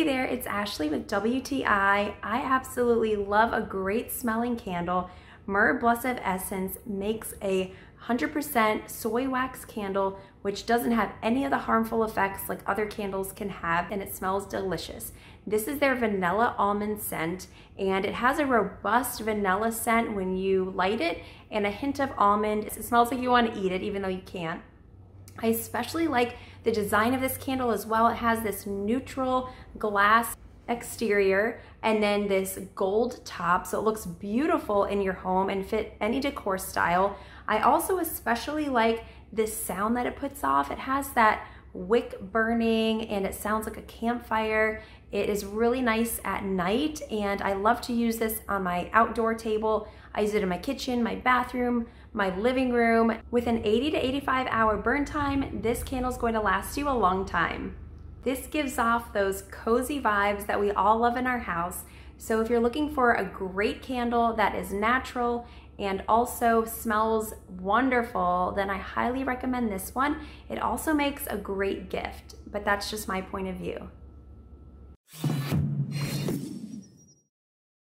Hey there, it's Ashley with WTI. I absolutely love a great smelling candle. Myrrh Blossom Essence makes a 100% soy wax candle, which doesn't have any of the harmful effects like other candles can have, and it smells delicious. This is their Vanilla Almond scent, and it has a robust vanilla scent when you light it and a hint of almond. It smells like you want to eat it even though you can't. I especially like the design of this candle as well. It has this neutral glass exterior and then this gold top, so it looks beautiful in your home and fit any decor style. I also especially like this sound that it puts off. It has that wick burning and it sounds like a campfire. It is really nice at night, and I love to use this on my outdoor table. I use it in my kitchen, my bathroom, my living room. With an 80 to 85 hour burn time, this candle is going to last you a long time. This gives off those cozy vibes that we all love in our house. So if you're looking for a great candle that is natural and also smells wonderful, then I highly recommend this one. It also makes a great gift, but that's just my point of view.